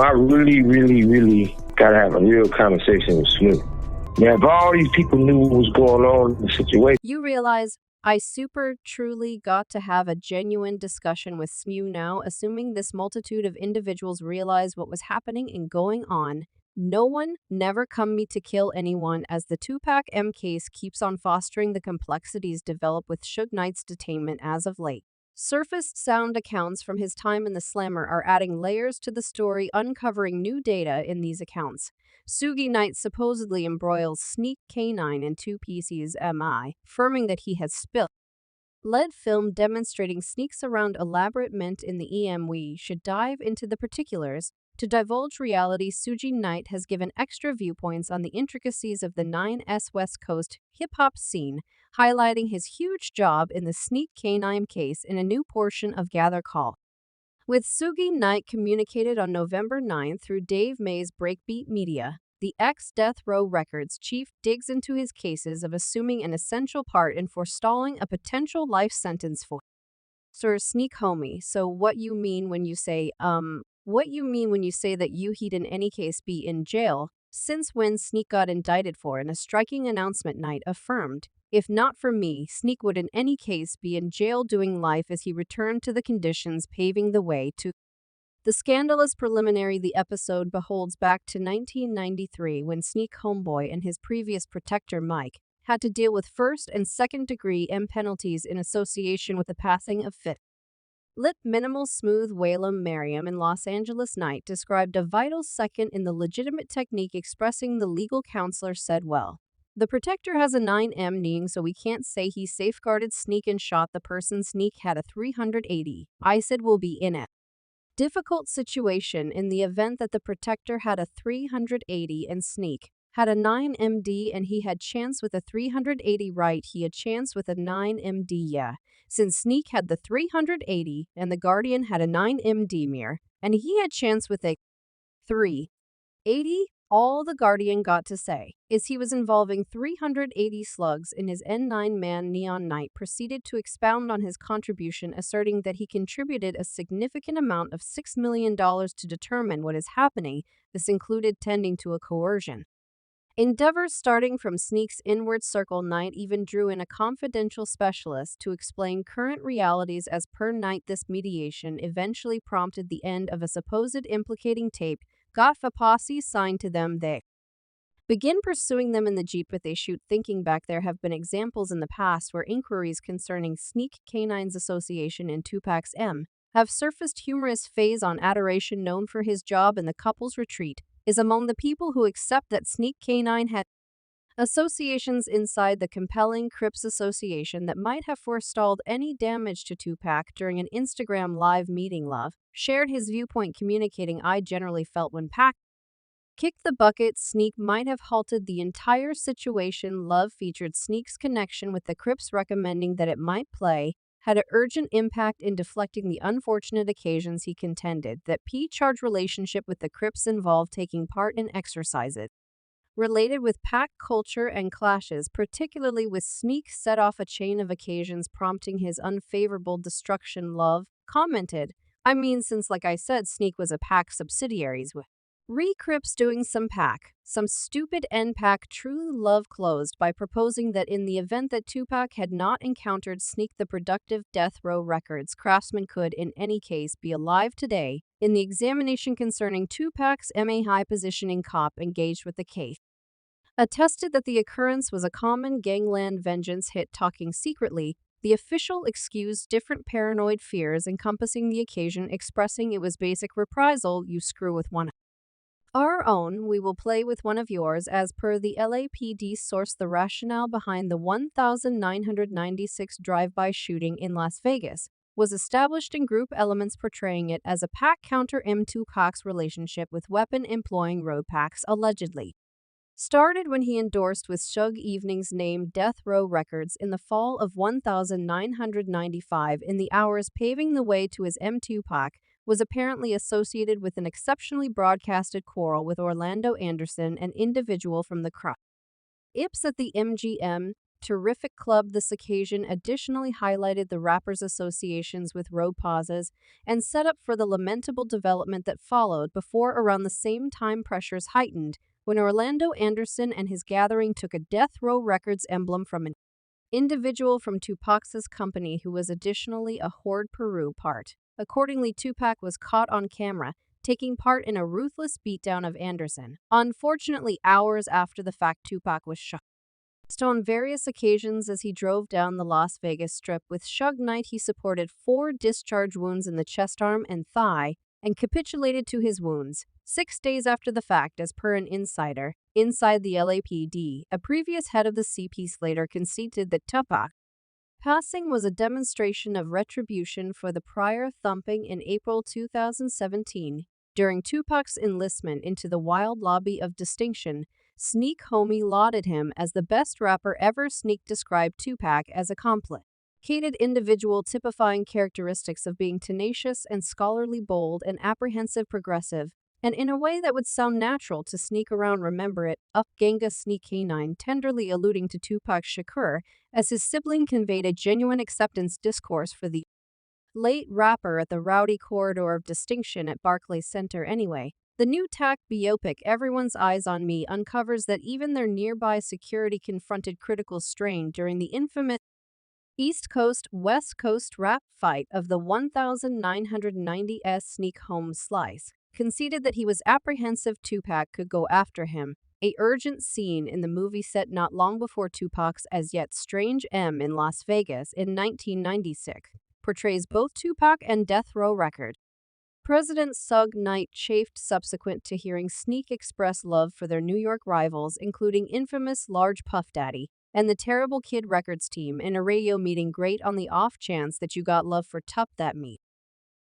I really gotta have a real conversation with Snoop. Now, if all these people knew what was going on in the situation. You realize I super truly got to have a genuine discussion with Smew now, assuming this multitude of individuals realized what was happening and going on. No one never come me to kill anyone as the Tupac M case keeps on fostering the complexities developed with Suge Knight's detainment as of late. Surfaced sound accounts from his time in the slammer are adding layers to the story, uncovering new data in these accounts. Suge Knight supposedly embroils Sneak K9 in two pieces MI, affirming that he has spilled lead film demonstrating Sneak's around elaborate mint in the EM. We should dive into the particulars. To divulge reality, Suge Knight has given extra viewpoints on the intricacies of the 9S West Coast hip-hop scene, highlighting his huge job in the Sneak K9 case in a new portion of Gather Call. With Suge Knight communicated on November 9 through Dave May's Breakbeat Media, the ex-Death Row Records chief digs into his cases of assuming an essential part in forestalling a potential life sentence for Sir Sneak Homie. So what you mean when you say, that he'd in any case be in jail, since when Sneak got indicted for, in a striking announcement Knight affirmed, if not for me, Sneak would in any case be in jail doing life as he returned to the conditions paving the way to the scandalous preliminary. The episode beholds back to 1993 when Sneak Homeboy and his previous protector Mike had to deal with first and second degree M penalties in association with the passing of Fit. Lip Minimal Smooth Whalum Merriam in Los Angeles. Knight described a vital second in the legitimate technique, expressing the legal counselor said, well, the protector has a 9M kneeing, so we can't say he safeguarded Sneak and shot the person. Sneak had a 380. I said we'll be in a difficult situation in the event that the protector had a 380 and Sneak had a 9MD and he had chance with a 380, right? He had chance with a 9MD, yeah. Since Sneak had the 380 and the Guardian had a 9MD mirror, and he had chance with a 380, all the Guardian got to say is he was involving 380 slugs in his N9 man. Neon Knight proceeded to expound on his contribution, asserting that he contributed a significant amount of $6 million to determine what is happening. This included tending to a coercion endeavors starting from Sneak's inward circle. Knight even drew in a confidential specialist to explain current realities. As per Knight, this mediation eventually prompted the end of a supposed implicating tape, got a posse signed to them. They begin pursuing them in the Jeep that they shoot. Thinking back, there have been examples in the past where inquiries concerning Sneak K9's association in Tupac's M have surfaced. Humorous phase on adoration, known for his job in the couple's retreat, is among the people who accept that Sneak K9 had associations inside the compelling Crips association that might have forestalled any damage to Tupac. During an Instagram live meeting, Love shared his viewpoint, communicating, I generally felt when Pac kicked the bucket, Sneak might have halted the entire situation. Love featured Sneak's connection with the Crips, recommending that it might play had an urgent impact in deflecting the unfortunate occasions. He contended that P-Charge relationship with the Crips involved taking part in exercises related with Pac culture and clashes, particularly with Sneak, set off a chain of occasions prompting his unfavorable destruction. Love commented, I mean, since like I said, Sneak was a Pac subsidiaries with Crips doing some Pac, some stupid N-Pac. True Love closed by proposing that in the event that Tupac had not encountered Sneak, the productive Death Row Records craftsman could in any case be alive today. In the examination concerning Tupac's MA high positioning, cop engaged with the case attested that the occurrence was a common gangland vengeance hit. Talking secretly, the official excused different paranoid fears encompassing the occasion, expressing it was basic reprisal. You screw with one our own, we will play with one of yours. As per the LAPD source, the rationale behind the 1996 drive-by shooting in Las Vegas was established in group elements, portraying it as a Pac counter. M2 Cox relationship with weapon-employing road Pacs allegedly started when he endorsed with Suge Evening's name Death Row Records in the fall of 1995. In the hours paving the way to his M2, Pac was apparently associated with an exceptionally broadcasted quarrel with Orlando Anderson, an individual from the Crips at the MGM. terrific club. This occasion additionally highlighted the rapper's associations with road pauses and set up for the lamentable development that followed before around the same time pressures heightened when Orlando Anderson and his gathering took a Death Row Records emblem from an individual from Tupac's company who was additionally a Horde Peru part. Accordingly, Tupac was caught on camera taking part in a ruthless beatdown of Anderson. Unfortunately, hours after the fact, Tupac was shot on various occasions as he drove down the Las Vegas Strip. With Suge Knight, he supported 4 discharge wounds in the chest, arm, and thigh, and capitulated to his wounds 6 days after the fact, as per an insider inside the LAPD. A previous head of the CP later conceded that Tupac passing was a demonstration of retribution for the prior thumping in April 2017. During Tupac's enlistment into the Wild Lobby of Distinction, Sneak Homie lauded him as the best rapper ever. Sneak described Tupac as a complicated individual, typifying characteristics of being tenacious and scholarly, bold and apprehensive, progressive, and in a way that would sound natural to sneak around. Remember it, up Ganga Sneak K9, tenderly alluding to Tupac Shakur as his sibling conveyed a genuine acceptance discourse for the late rapper at the rowdy corridor of Distinction at Barclays Center. Anyway, the new TAC biopic Everyone's Eyes on Me uncovers that even their nearby security confronted critical strain during the infamous East Coast-West Coast rap fight of the 1990s. Sneak Home Slice conceded that he was apprehensive Tupac could go after him. A urgent scene in the movie set not long before Tupac's as yet strange M in Las Vegas in 1996 portrays both Tupac and Death Row Record President Suge Knight chafed subsequent to hearing Sneak express love for their New York rivals, including infamous Large Puff Daddy and the Terrible Kid Records team, in a radio meeting. Great on the off chance that you got love for Tup that meet.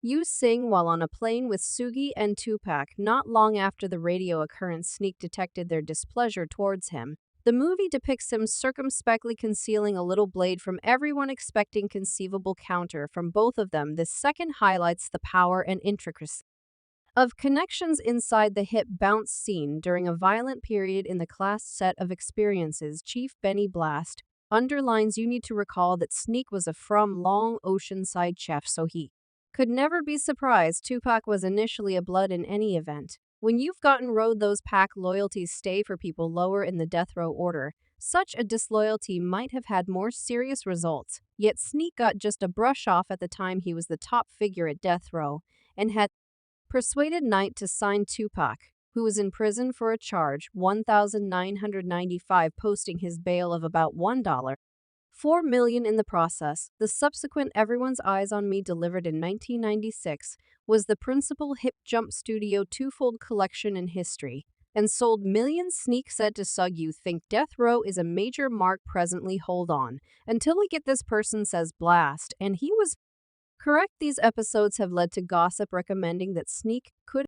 You sing while on a plane with Suge and Tupac. Not long after the radio occurrence, Sneak detected their displeasure towards him. The movie depicts him circumspectly concealing a little blade from everyone, expecting conceivable counter from both of them. This second highlights the power and intricacy of connections inside the hip bounce scene during a violent period in the class set of experiences. Chief Benny Blast underlines you need to recall that Sneak was a from Long Oceanside chef, so he could never be surprised Tupac was initially a blood in any event. When you've gotten rode, those pack loyalties stay for people lower in the death row order. Such a disloyalty might have had more serious results, yet Sneak got just a brush off. At the time, he was the top figure at death row and had persuaded Knight to sign Tupac, who was in prison for a charge $1,995, posting his bail of about $1.4 million in the process. The subsequent Everyone's Eyes on Me, delivered in 1996, was the principal hip jump studio twofold collection in history and sold millions. Sneak said to Suge, "You think death row is a major mark presently? Hold on until we get this person," says Blast, and he was correct. These episodes have led to gossip recommending that Sneak could